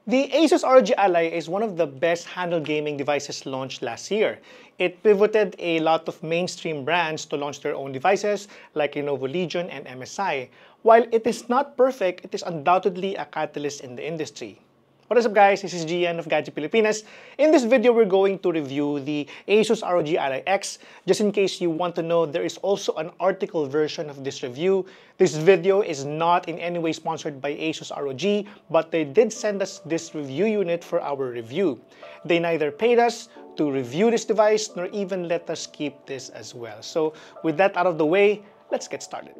The ASUS ROG Ally is one of the best handheld gaming devices launched last year. It pivoted a lot of mainstream brands to launch their own devices like Lenovo Legion and MSI. While it is not perfect, it is undoubtedly a catalyst in the industry. What is up guys, this is Gian of Gadget Pilipinas. In this video, we're going to review the ASUS ROG Ally X. Just in case you want to know, there is also an article version of this review. This video is not in any way sponsored by ASUS ROG, but they did send us this review unit for our review. They neither paid us to review this device, nor even let us keep this as well. So with that out of the way, let's get started.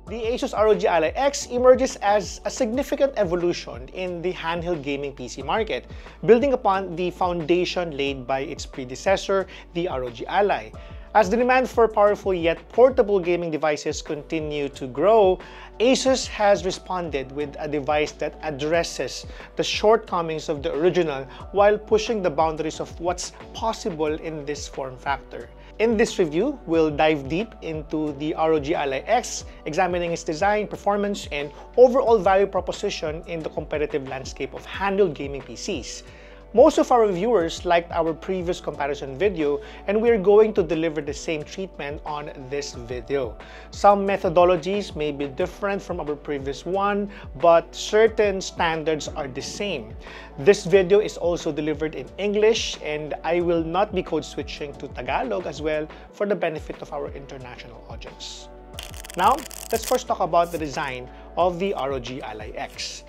The ASUS ROG Ally X emerges as a significant evolution in the handheld gaming PC market, building upon the foundation laid by its predecessor, the ROG Ally. As the demand for powerful yet portable gaming devices continue to grow, ASUS has responded with a device that addresses the shortcomings of the original while pushing the boundaries of what's possible in this form factor. In this review, we'll dive deep into the ROG Ally X, examining its design, performance, and overall value proposition in the competitive landscape of handheld gaming PCs. Most of our viewers liked our previous comparison video, and we're going to deliver the same treatment on this video. Some methodologies may be different from our previous one, but certain standards are the same. This video is also delivered in English, and I will not be code switching to Tagalog as well for the benefit of our international audience. Now, let's first talk about the design of the ROG Ally X.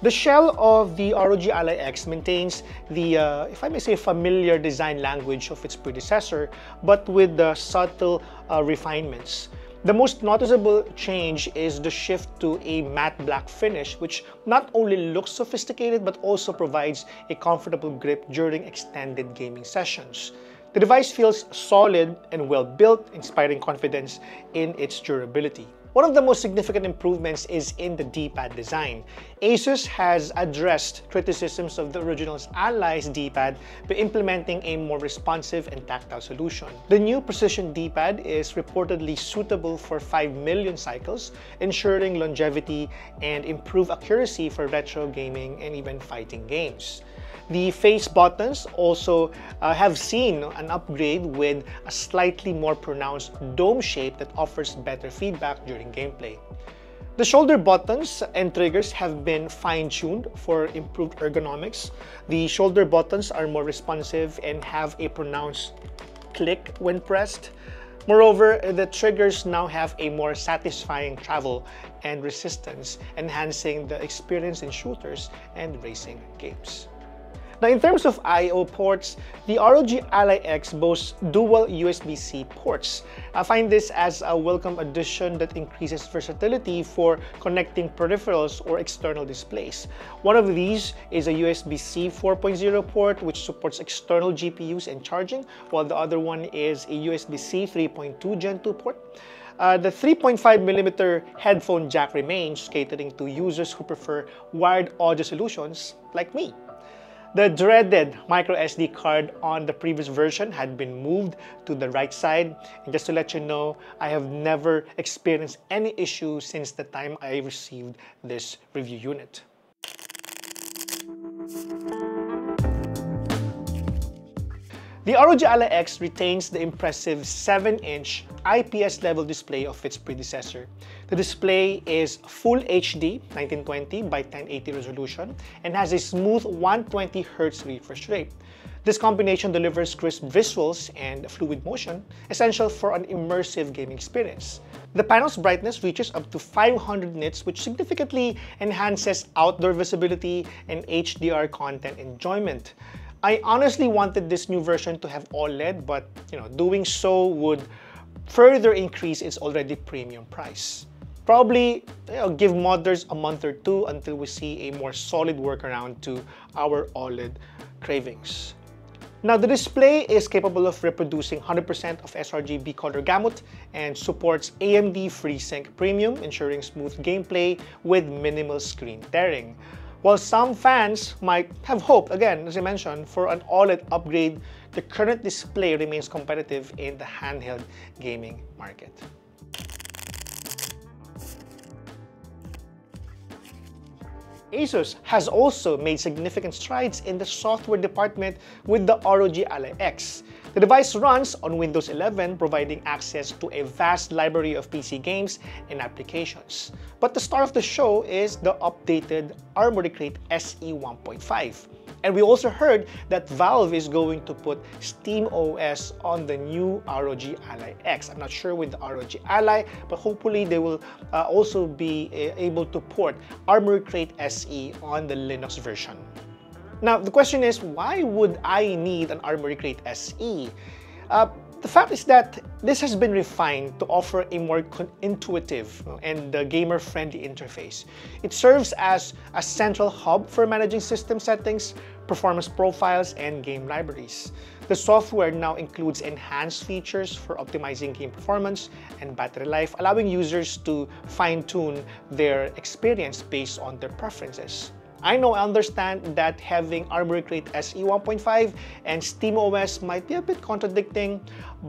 The shell of the ROG Ally X maintains the, if I may say, familiar design language of its predecessor, but with the subtle refinements. The most noticeable change is the shift to a matte black finish, which not only looks sophisticated but also provides a comfortable grip during extended gaming sessions. The device feels solid and well built, inspiring confidence in its durability. One of the most significant improvements is in the D-pad design. ASUS has addressed criticisms of the original Ally's D-pad by implementing a more responsive and tactile solution. The new precision D-pad is reportedly suitable for 5 million cycles, ensuring longevity and improved accuracy for retro gaming and even fighting games. The face buttons also have seen an upgrade with a slightly more pronounced dome shape that offers better feedback during gameplay. The shoulder buttons and triggers have been fine-tuned for improved ergonomics. The shoulder buttons are more responsive and have a pronounced click when pressed. Moreover, the triggers now have a more satisfying travel and resistance, enhancing the experience in shooters and racing games. Now, in terms of I/O ports, the ROG Ally X boasts dual USB-C ports. I find this as a welcome addition that increases versatility for connecting peripherals or external displays. One of these is a USB-C 4.0 port, which supports external GPUs and charging, while the other one is a USB-C 3.2 Gen 2 port. The 3.5mm headphone jack remains, catering to users who prefer wired audio solutions like me. The dreaded microSD card on the previous version had been moved to the right side, and just to let you know, I have never experienced any issue since the time I received this review unit. The ROG Ally X retains the impressive 7-inch IPS-level display of its predecessor. The display is Full HD 1920 by 1080 resolution and has a smooth 120Hz refresh rate. This combination delivers crisp visuals and fluid motion, essential for an immersive gaming experience. The panel's brightness reaches up to 500 nits, which significantly enhances outdoor visibility and HDR content enjoyment. I honestly wanted this new version to have OLED, but doing so would further increase its already premium price. Probably give modders a month or two until we see a more solid workaround to our OLED cravings. Now, the display is capable of reproducing 100% of sRGB color gamut and supports AMD FreeSync Premium, ensuring smooth gameplay with minimal screen tearing. While some fans might have hoped, again, as I mentioned, for an OLED upgrade, the current display remains competitive in the handheld gaming market. ASUS has also made significant strides in the software department with the ROG Ally X. The device runs on Windows 11, providing access to a vast library of PC games and applications. But the star of the show is the updated Armoury Crate SE 1.5. And we also heard that Valve is going to put SteamOS on the new ROG Ally X. I'm not sure with the ROG Ally, but hopefully they will also be able to port Armoury Crate SE on the Linux version. Now, the question is, why would I need an Armoury Crate SE? The fact is that this has been refined to offer a more intuitive and gamer-friendly interface. It serves as a central hub for managing system settings, performance profiles, and game libraries. The software now includes enhanced features for optimizing game performance and battery life, allowing users to fine-tune their experience based on their preferences. I understand that having Armoury Crate SE 1.5 and SteamOS might be a bit contradicting,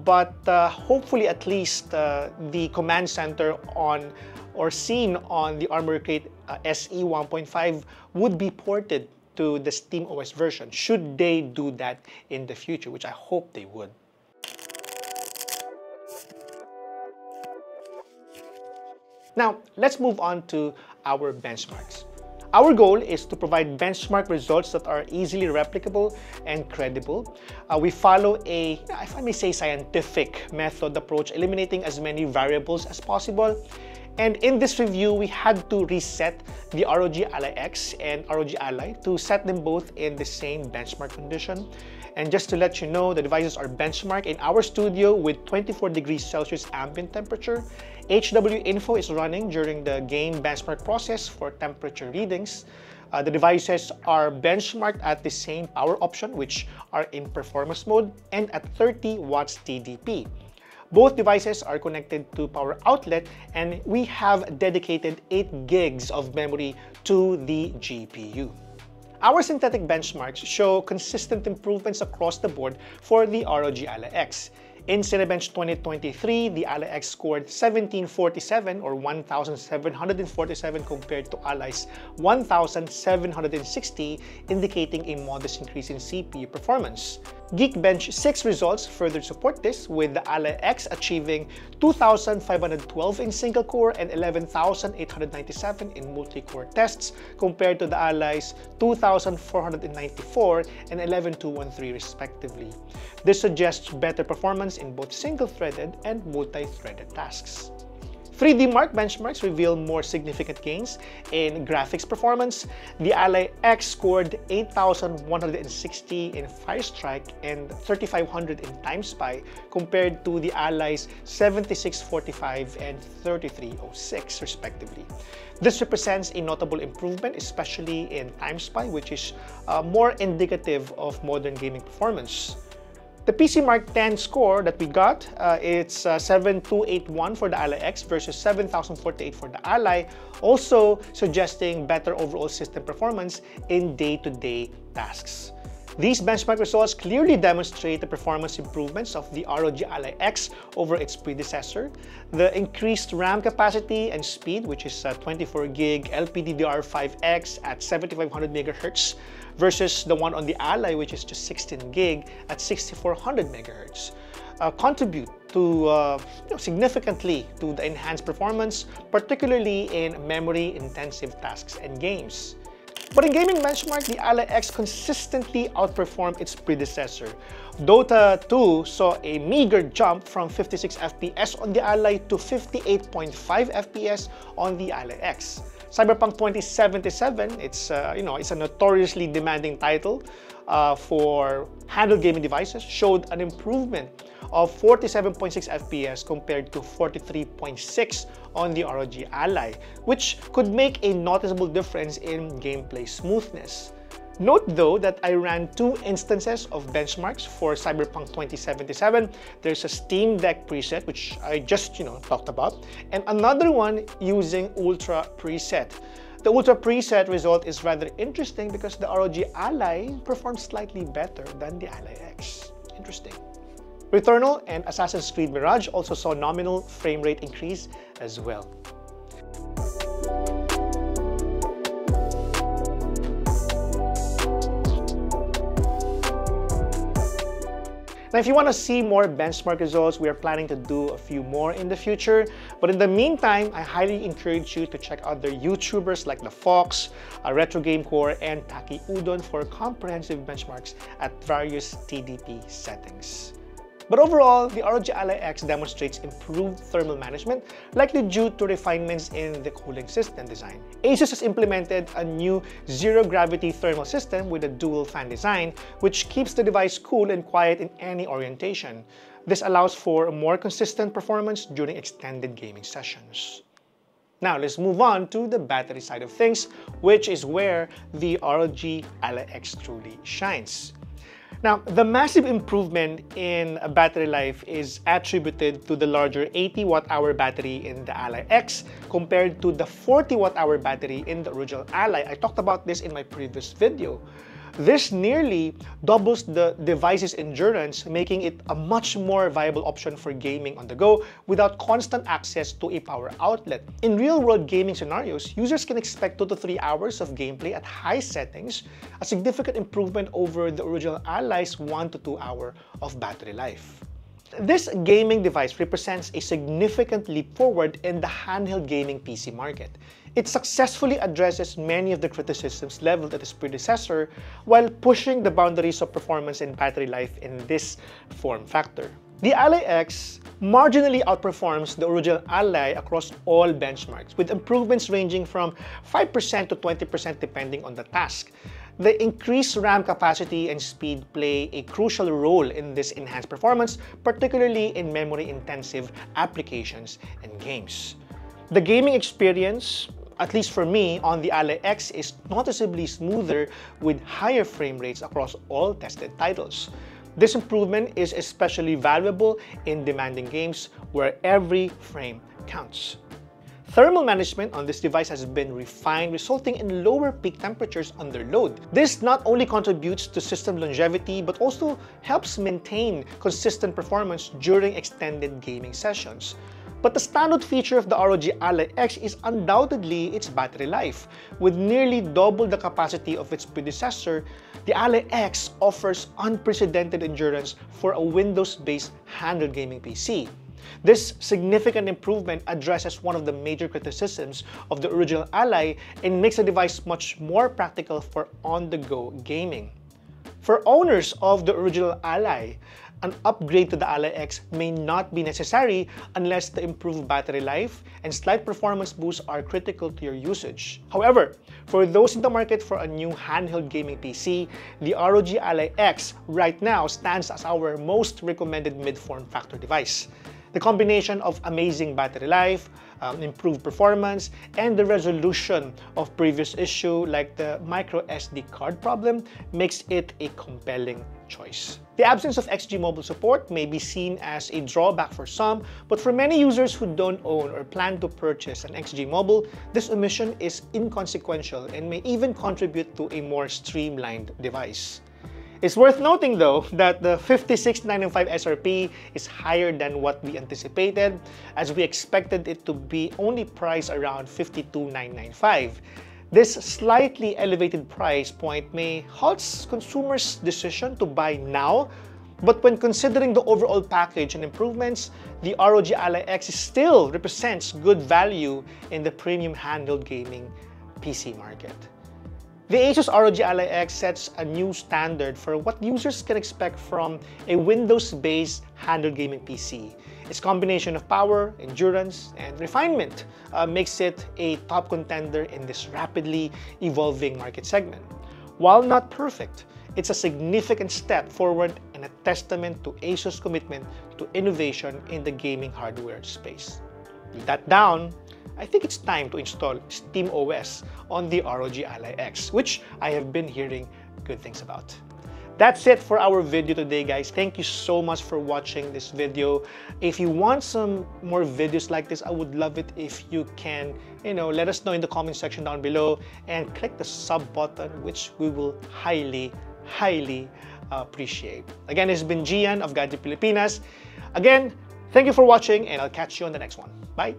but hopefully at least the command center on or seen on the Armoury Crate SE 1.5 would be ported to the SteamOS version, should they do that in the future, which I hope they would. Now, let's move on to our benchmarks. Our goal is to provide benchmark results that are easily replicable and credible. We follow a, if I may say, scientific method approach, eliminating as many variables as possible. And in this review, we had to reset the ROG Ally X and ROG Ally to set them both in the same benchmark condition. And just to let you know, the devices are benchmarked in our studio with 24 degrees Celsius ambient temperature. HW Info is running during the game benchmark process for temperature readings. The devices are benchmarked at the same power option, which are in performance mode, and at 30 watts TDP. Both devices are connected to power outlet, and we have dedicated 8 gigs of memory to the GPU. Our synthetic benchmarks show consistent improvements across the board for the ROG Ally X. In Cinebench 2023, the Ally X scored 1747 or 1747 compared to Ally's 1760, indicating a modest increase in CPU performance. Geekbench 6 results further support this, with the Ally X achieving 2512 in single-core and 11897 in multi-core tests compared to the Ally's 2494 and 11213 respectively. This suggests better performance in both single-threaded and multi-threaded tasks. 3D Mark benchmarks reveal more significant gains in graphics performance. The Ally X scored 8160 in Firestrike and 3500 in TimeSpy compared to the Ally's 7645 and 3306 respectively. This represents a notable improvement, especially in TimeSpy, which is more indicative of modern gaming performance. The PC Mark 10 score that we got, it's 7281 for the Ally X versus 7048 for the Ally, also suggesting better overall system performance in day-to-day tasks. These benchmark results clearly demonstrate the performance improvements of the ROG Ally X over its predecessor. The increased RAM capacity and speed, which is 24 gig LPDDR5X at 7500 MHz, versus the one on the Ally, which is just 16 gig at 6400 MHz, contribute to significantly to the enhanced performance, particularly in memory-intensive tasks and games. But in gaming benchmark, the Ally X consistently outperformed its predecessor. Dota 2 saw a meager jump from 56 FPS on the Ally to 58.5 FPS on the Ally X. Cyberpunk 2077, it's a notoriously demanding title for handheld gaming devices, showed an improvement of 47.6 FPS compared to 43.6 on the ROG Ally, which could make a noticeable difference in gameplay smoothness. Note though that I ran 2 instances of benchmarks for Cyberpunk 2077. There's a Steam Deck preset, which I just talked about, and another one using Ultra preset. The Ultra preset result is rather interesting because the ROG Ally performs slightly better than the Ally X. Interesting. Returnal and Assassin's Creed Mirage also saw nominal frame rate increase as well. Now, if you want to see more benchmark results, we are planning to do a few more in the future. But in the meantime, I highly encourage you to check out the YouTubers like The Fox, Retro Game Core, and Taki Udon for comprehensive benchmarks at various TDP settings. But overall, the ROG Ally X demonstrates improved thermal management, likely due to refinements in the cooling system design. ASUS has implemented a new zero-gravity thermal system with a dual fan design, which keeps the device cool and quiet in any orientation. This allows for more consistent performance during extended gaming sessions. Now, let's move on to the battery side of things, which is where the ROG Ally X truly shines. Now, the massive improvement in battery life is attributed to the larger 80 watt-hour battery in the Ally X compared to the 40 watt-hour battery in the original Ally. I talked about this in my previous video. This nearly doubles the device's endurance, making it a much more viable option for gaming on the go without constant access to a power outlet. In real-world gaming scenarios, users can expect 2 to 3 hours of gameplay at high settings, a significant improvement over the original Ally's 1 to 2 hour of battery life. This gaming device represents a significant leap forward in the handheld gaming PC market. It successfully addresses many of the criticisms leveled at its predecessor while pushing the boundaries of performance and battery life in this form factor. The Ally X marginally outperforms the original Ally across all benchmarks, with improvements ranging from 5% to 20% depending on the task. The increased RAM capacity and speed play a crucial role in this enhanced performance, particularly in memory-intensive applications and games. The gaming experience, at least for me, on the Ally X is noticeably smoother with higher frame rates across all tested titles. This improvement is especially valuable in demanding games where every frame counts. Thermal management on this device has been refined, resulting in lower peak temperatures under load. This not only contributes to system longevity, but also helps maintain consistent performance during extended gaming sessions. But the standout feature of the ROG Ally X is undoubtedly its battery life. With nearly double the capacity of its predecessor, the Ally X offers unprecedented endurance for a Windows-based handheld gaming PC. This significant improvement addresses one of the major criticisms of the original Ally and makes the device much more practical for on-the-go gaming. For owners of the original Ally, an upgrade to the Ally X may not be necessary unless the improved battery life and slight performance boosts are critical to your usage. However, for those in the market for a new handheld gaming PC, the ROG Ally X right now stands as our most recommended mid-form factor device. The combination of amazing battery life, improved performance, and the resolution of previous issue like the micro SD card problem makes it a compelling choice. The absence of XG Mobile support may be seen as a drawback for some, but for many users who don't own or plan to purchase an XG Mobile, this omission is inconsequential and may even contribute to a more streamlined device. It's worth noting though that the $56,995 SRP is higher than what we anticipated, as we expected it to be only priced around $52,995. This slightly elevated price point may halt consumers' decision to buy now, but when considering the overall package and improvements, the ROG Ally X still represents good value in the premium handheld gaming PC market. The ASUS ROG Ally X sets a new standard for what users can expect from a Windows-based handheld gaming PC. Its combination of power, endurance, and refinement makes it a top contender in this rapidly evolving market segment. While not perfect, it's a significant step forward and a testament to ASUS' commitment to innovation in the gaming hardware space. With that down, I think it's time to install SteamOS on the ROG Ally X, which I have been hearing good things about. That's it for our video today, guys. Thank you so much for watching this video. If you want some more videos like this, I would love it if you can, let us know in the comment section down below and click the sub button, which we will highly appreciate. Again, this has been Gian of Gadget Pilipinas. Again, thank you for watching, and I'll catch you on the next one. Bye!